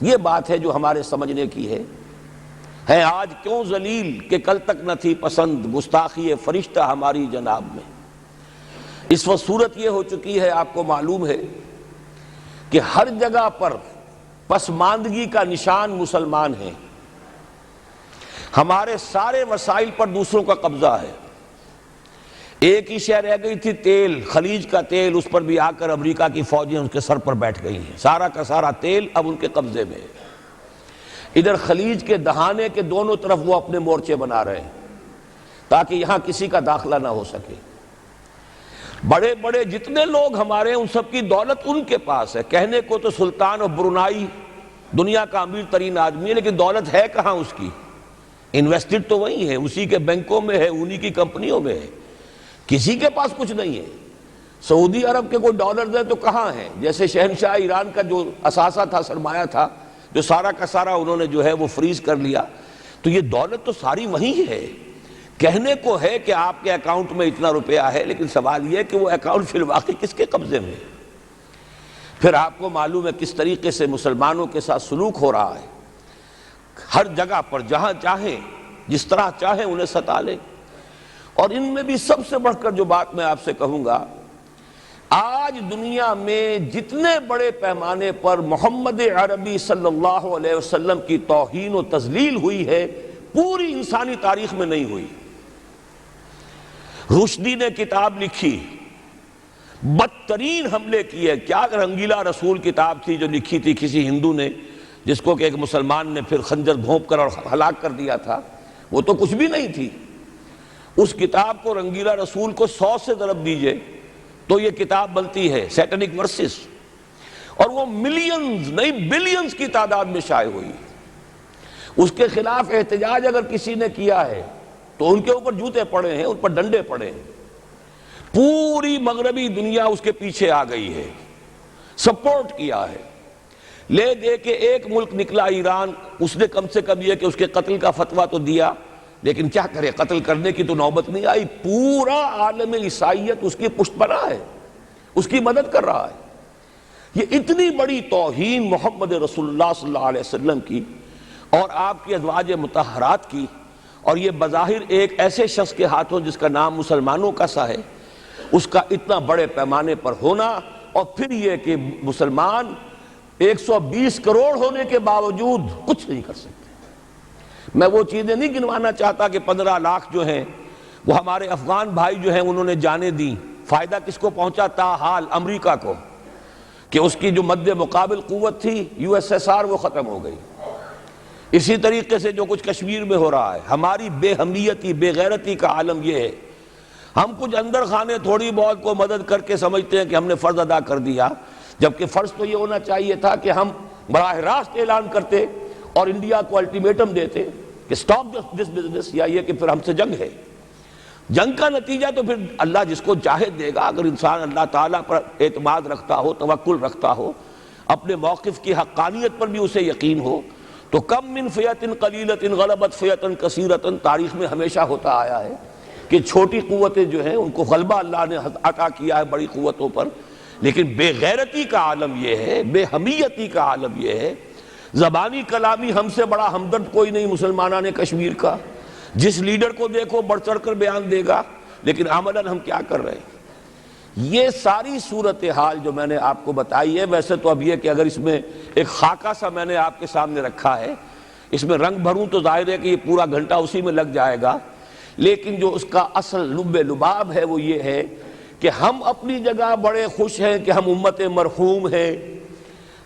یہ بات ہے جو ہمارے سمجھنے کی ہے آج کیوں ذلیل کہ کل تک نہ تھی پسند گستاخی فرشتہ ہماری جناب میں۔ اس وقت صورت یہ ہو چکی ہے، آپ کو معلوم ہے کہ ہر جگہ پر پسماندگی کا نشان مسلمان ہیں۔ ہمارے سارے وسائل پر دوسروں کا قبضہ ہے۔ ایک ہی شے رہ گئی تھی، تیل، خلیج کا تیل، اس پر بھی آ کر امریکہ کی فوجیں ان کے سر پر بیٹھ گئی ہیں۔ سارا کا سارا تیل اب ان کے قبضے میں ہے۔ ادھر خلیج کے دہانے کے دونوں طرف وہ اپنے مورچے بنا رہے ہیں تاکہ یہاں کسی کا داخلہ نہ ہو سکے۔ بڑے بڑے جتنے لوگ ہمارے ہیں ان سب کی دولت ان کے پاس ہے۔ کہنے کو تو سلطان اور برونائی دنیا کا امیر ترین آدمی ہے، لیکن دولت ہے کہاں اس کی؟ انویسٹڈ تو وہی ہے، اسی کے بینکوں میں ہے، انہی کی کمپنیوں میں ہے، کسی کے پاس کچھ نہیں ہے۔ سعودی عرب کے کوئی ڈالرز ہیں تو کہاں ہیں؟ جیسے شہنشاہ ایران کا جو اثاثہ تھا، سرمایہ تھا، جو سارا کا سارا انہوں نے جو ہے وہ فریز کر لیا، تو یہ دولت تو ساری وہی ہے۔ کہنے کو ہے کہ آپ کے اکاؤنٹ میں اتنا روپیہ ہے، لیکن سوال یہ کہ وہ اکاؤنٹ فی الواقع کس کے قبضے میں؟ پھر آپ کو معلوم ہے کس طریقے سے مسلمانوں کے ساتھ سلوک ہو رہا ہے۔ ہر جگہ پر جہاں چاہیں، جس طرح چاہیں انہیں ستا لیں۔ اور ان میں بھی سب سے بڑھ کر جو بات میں آپ سے کہوں گا، آج دنیا میں جتنے بڑے پیمانے پر محمد عربی صلی اللہ علیہ وسلم کی توہین و تذلیل ہوئی ہے، پوری انسانی تاریخ میں نہیں ہوئی۔ رشدی نے کتاب لکھی، بدترین حملے کیے۔ کیا رنگیلا رسول کتاب تھی جو لکھی تھی کسی ہندو نے، جس کو کہ ایک مسلمان نے پھر خنجر گھونپ کر اور ہلاک کر دیا تھا، وہ تو کچھ بھی نہیں تھی۔ اس کتاب کو رنگیلا رسول کو 100 سے ضرب دیجئے تو یہ کتاب بنتی ہے، سیٹنک ورسز، اور وہ ملینز نہیں بلینز کی تعداد میں شائع ہوئی۔ اس کے خلاف احتجاج اگر کسی نے کیا ہے تو ان کے اوپر جوتے پڑے ہیں، ان پر ڈنڈے پڑے ہیں۔ پوری مغربی دنیا اس کے پیچھے آ گئی ہے، سپورٹ کیا ہے۔ لے دے کے ایک ملک نکلا ایران، اس نے کم سے کم یہ کہ اس کے قتل کا فتویٰ تو دیا، لیکن کیا کرے، قتل کرنے کی تو نوبت نہیں آئی۔ پورا عالم عیسائیت اس کی پشت بنا ہے، اس کی مدد کر رہا ہے۔ یہ اتنی بڑی توہین محمد رسول اللہ صلی اللہ علیہ وسلم کی اور آپ کی ازواج مطہرات کی، اور یہ بظاہر ایک ایسے شخص کے ہاتھوں جس کا نام مسلمانوں کا سا ہے، اس کا اتنا بڑے پیمانے پر ہونا، اور پھر یہ کہ مسلمان 120 کروڑ ہونے کے باوجود کچھ نہیں کر سکتے۔ میں وہ چیزیں نہیں گنوانا چاہتا کہ 15 لاکھ جو ہیں وہ ہمارے افغان بھائی جو ہیں انہوں نے جانیں دیں۔ فائدہ کس کو پہنچا؟ تاحال امریکہ کو، کہ اس کی جو مد مقابل قوت تھی USSR وہ ختم ہو گئی۔ اسی طریقے سے جو کچھ کشمیر میں ہو رہا ہے، ہماری بے ہمیتی، بے غیرتی کا عالم یہ ہے۔ ہم کچھ اندر خانے تھوڑی بہت کو مدد کر کے سمجھتے ہیں کہ ہم نے فرض ادا کر دیا، جبکہ فرض تو یہ ہونا چاہیے تھا کہ ہم براہ راست اعلان کرتے اور انڈیا کو الٹیمیٹم دیتے کہ سٹاپ دس بزنس، یا یہ کہ پھر ہم سے جنگ ہے۔ جنگ کا نتیجہ تو پھر اللہ جس کو چاہے دے گا۔ اگر انسان اللہ تعالیٰ پر اعتماد رکھتا ہو، توکل رکھتا ہو، اپنے موقف کی حقانیت پر بھی اسے یقین ہو، تو کم من فیۃ قلیلۃ غلبت فیۃ کثیرۃ، تاریخ میں ہمیشہ ہوتا آیا ہے کہ چھوٹی قوتیں جو ہیں ان کو غلبہ اللہ نے عطا کیا ہے بڑی قوتوں پر۔ لیکن بے غیرتی کا عالم یہ ہے، بے حمیتی کا عالم یہ ہے۔ زبانی کلامی ہم سے بڑا ہمدرد کوئی نہیں مسلمانان کشمیر کا، جس لیڈر کو دیکھو بڑھ چڑھ کر بیان دے گا، لیکن عملاً ہم کیا کر رہے ہیں؟ یہ ساری صورتحال جو میں نے آپ کو بتائی ہے، ویسے تو اب یہ کہ اگر اس میں ایک خاکہ سا میں نے آپ کے سامنے رکھا ہے، اس میں رنگ بھروں تو ظاہر ہے کہ یہ پورا گھنٹہ اسی میں لگ جائے گا، لیکن جو اس کا اصل لب لباب ہے وہ یہ ہے کہ ہم اپنی جگہ بڑے خوش ہیں کہ ہم امت مرحوم ہیں،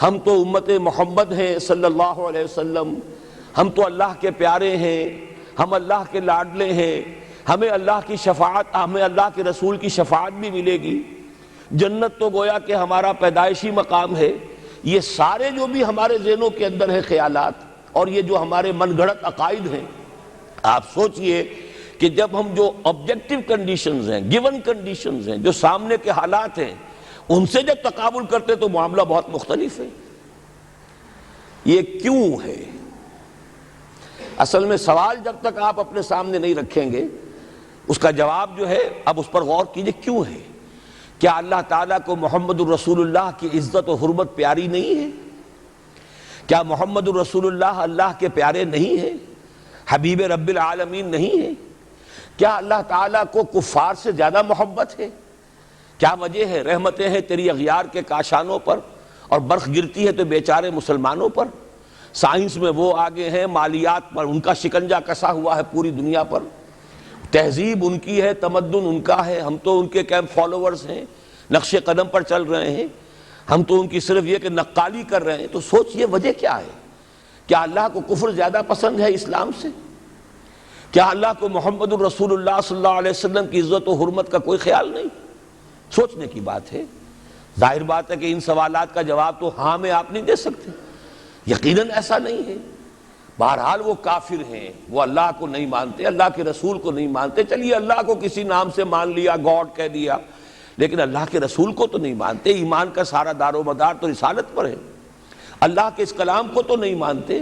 ہم تو امت محمد ہیں صلی اللہ علیہ وسلم، ہم تو اللہ کے پیارے ہیں، ہم اللہ کے لاڈلے ہیں، ہمیں اللہ کی شفاعت، ہمیں اللہ کے رسول کی شفاعت بھی ملے گی، جنت تو گویا کہ ہمارا پیدائشی مقام ہے۔ یہ سارے جو بھی ہمارے ذہنوں کے اندر ہیں خیالات، اور یہ جو ہمارے من گھڑت عقائد ہیں، آپ سوچئے کہ جب ہم جو آبجیکٹیو کنڈیشنز ہیں، گیون کنڈیشنز ہیں، جو سامنے کے حالات ہیں، ان سے جب تقابل کرتے تو معاملہ بہت مختلف ہے۔ یہ کیوں ہے؟ اصل میں سوال جب تک آپ اپنے سامنے نہیں رکھیں گے، اس کا جواب جو ہے، اب اس پر غور کیجئے کیوں ہے؟ کیا اللہ تعالیٰ کو محمد الرسول اللہ کی عزت و حرمت پیاری نہیں ہے؟ کیا محمد الرسول اللہ اللہ کے پیارے نہیں ہیں، حبیب رب العالمین نہیں ہیں؟ کیا اللہ تعالیٰ کو کفار سے زیادہ محبت ہے؟ کیا وجہ ہے؟ رحمتیں ہیں تیری اغیار کے کاشانوں پر اور برق گرتی ہے تو بیچارے مسلمانوں پر۔ سائنس میں وہ آگے ہیں، مالیات پر ان کا شکنجہ کسا ہوا ہے پوری دنیا پر، تہذیب ان کی ہے، تمدن ان کا ہے، ہم تو ان کے کیمپ فالوورز ہیں، نقش قدم پر چل رہے ہیں، ہم تو ان کی صرف یہ کہ نقالی کر رہے ہیں۔ تو سوچئے وجہ کیا ہے؟ کیا اللہ کو کفر زیادہ پسند ہے اسلام سے؟ کیا اللہ کو محمد الرسول اللہ صلی اللہ علیہ وسلم کی عزت و حرمت کا کوئی خیال نہیں؟ سوچنے کی بات ہے۔ ظاہر بات ہے کہ ان سوالات کا جواب تو ہاں میں آپ نہیں دے سکتے، یقیناً ایسا نہیں ہے۔ بہرحال وہ کافر ہیں، وہ اللہ کو نہیں مانتے، اللہ کے رسول کو نہیں مانتے۔ چلیے اللہ کو کسی نام سے مان لیا، گاڈ کہہ دیا، لیکن اللہ کے رسول کو تو نہیں مانتے۔ ایمان کا سارا دار و مدار تو رسالت پر ہے، اللہ کے اس کلام کو تو نہیں مانتے،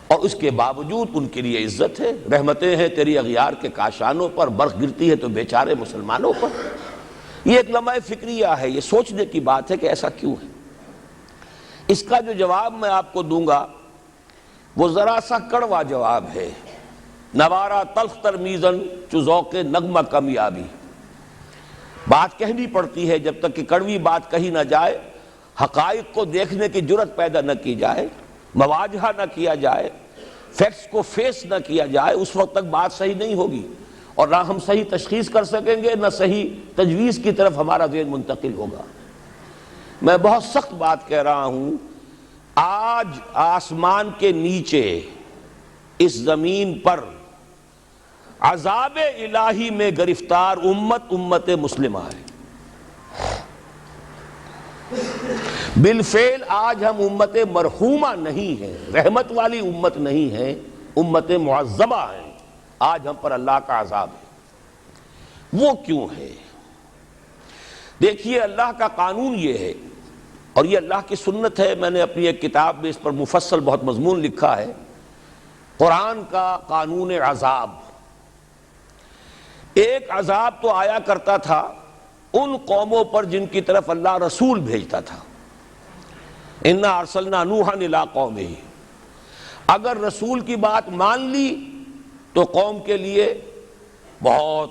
اور اس کے باوجود ان کے لیے عزت ہے۔ رحمتیں ہیں تیری اغیار کے کاشانوں پر، برق گرتی ہے تو بیچارے مسلمانوں پر۔ یہ ایک لمحہ فکریہ ہے، یہ سوچنے کی بات ہے کہ ایسا کیوں ہے۔ اس کا جو جواب میں آپ کو دوں گا وہ ذرا سا کڑوا جواب ہے۔ نوارا تلخ ترمیزن چو ذوق نغمہ کمیابی، بات کہنی پڑتی ہے جب تک کہ کڑوی بات کہی نہ جائے، حقائق کو دیکھنے کی جرت پیدا نہ کی جائے، مواجہہ نہ کیا جائے، فیکٹس کو فیس نہ کیا جائے، اس وقت تک بات صحیح نہیں ہوگی، اور نہ ہم صحیح تشخیص کر سکیں گے، نہ صحیح تجویز کی طرف ہمارا ذہن منتقل ہوگا۔ میں بہت سخت بات کہہ رہا ہوں، آج آسمان کے نیچے اس زمین پر عذاب الہی میں گرفتار امت مسلمہ ہے۔ بالفعل آج ہم امت مرحومہ نہیں ہیں، رحمت والی امت نہیں ہیں، امت معذبہ ہیں۔ آج ہم پر اللہ کا عذاب ہے۔ وہ کیوں ہے؟ دیکھیے اللہ کا قانون یہ ہے، اور یہ اللہ کی سنت ہے۔ میں نے اپنی ایک کتاب میں اس پر مفصل بہت مضمون لکھا ہے، قرآن کا قانون عذاب۔ ایک عذاب تو آیا کرتا تھا ان قوموں پر جن کی طرف اللہ رسول بھیجتا تھا، اِنَّا أَرْسَلْنَا نُوحًا إِلَىٰ قَوْمِهِ۔ اگر رسول کی بات مان لی تو قوم کے لیے بہت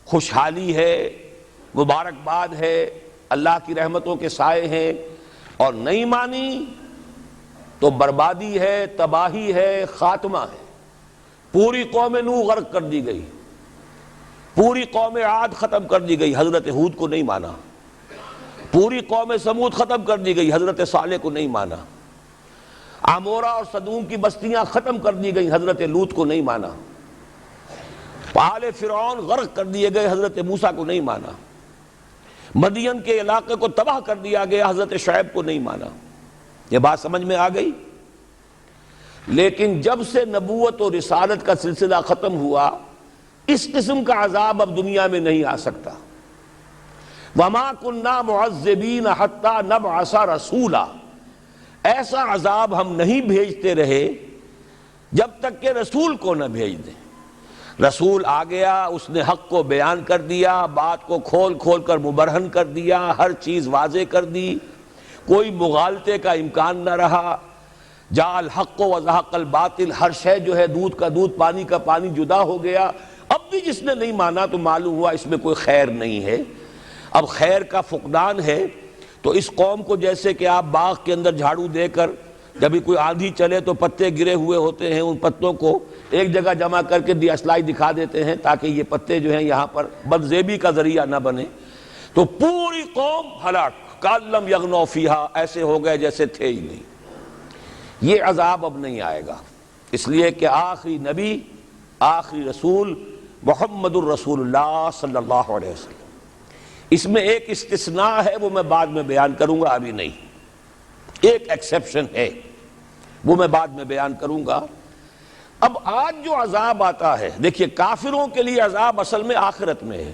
خوشحالی ہے، مبارکباد ہے، اللہ کی رحمتوں کے سائے ہیں، اور نہیں مانی تو بربادی ہے، تباہی ہے، خاتمہ ہے۔ پوری قوم نوح غرق کر دی گئی، پوری قوم عاد ختم کر دی گئی، حضرت ہود کو نہیں مانا۔ پوری قوم سمود ختم کر دی گئی، حضرت صالح کو نہیں مانا۔ عمورہ اور صدوم کی بستیاں ختم کر دی گئی، حضرت لوط کو نہیں مانا۔ آل فرعون غرق کر دیے گئے، حضرت موسیٰ کو نہیں مانا۔ مدین کے علاقے کو تباہ کر دیا گیا، حضرت شعیب کو نہیں مانا۔ یہ بات سمجھ میں آ گئی؟ لیکن جب سے نبوت اور رسالت کا سلسلہ ختم ہوا، اس قسم کا عذاب اب دنیا میں نہیں آ سکتا۔ وَمَا كُنَّا مُعَذِّبِينَ حَتَّى نَبْعَثَ رَسُولًا، ایسا عذاب ہم نہیں بھیجتے رہے جب تک کہ رسول کو نہ بھیج دیں۔ رسول آ گیا، اس نے حق کو بیان کر دیا، بات کو کھول کھول کر مبرہن کر دیا، ہر چیز واضح کر دی، کوئی مغالطے کا امکان نہ رہا۔ جاء الحق وزهق الباطل، ہر شے جو ہے دودھ کا دودھ، پانی کا پانی جدا ہو گیا۔ اب بھی جس نے نہیں مانا تو معلوم ہوا اس میں کوئی خیر نہیں ہے، اب خیر کا فقدان ہے۔ تو اس قوم کو جیسے کہ آپ باغ کے اندر جھاڑو دے کر جب بھی کوئی آندھی چلے تو پتے گرے ہوئے ہوتے ہیں، ان پتوں کو ایک جگہ جمع کر کے اصلاحی دکھا دیتے ہیں تاکہ یہ پتے جو ہیں یہاں پر بدزیبی کا ذریعہ نہ بنے، تو پوری قوم ہلاک، کأن لم یغنوا فیہا، ایسے ہو گئے جیسے تھے ہی نہیں۔ یہ عذاب اب نہیں آئے گا، اس لیے کہ آخری نبی، آخری رسول محمد الرسول اللہ صلی اللہ علیہ وسلم۔ اس میں ایک استثناء ہے، وہ میں بعد میں بیان کروں گا، ابھی نہیں۔ ایک ایکسیپشن ہے، وہ میں بعد میں بیان کروں گا۔ اب آج جو عذاب آتا ہے، دیکھیے کافروں کے لیے عذاب اصل میں آخرت میں ہے۔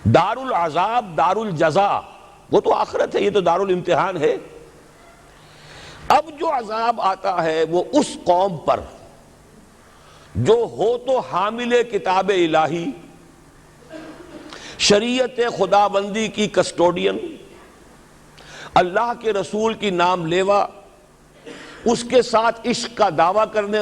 دار العذاب، دار الجزا، وہ تو آخرت ہے، یہ تو دار الامتحان ہے۔ اب جو عذاب آتا ہے وہ اس قوم پر جو ہو تو حامل کتاب الہی، شریعت خداوندی کی کسٹوڈین، اللہ کے رسول کی نام لیوا، اس کے ساتھ عشق کا دعویٰ کرنے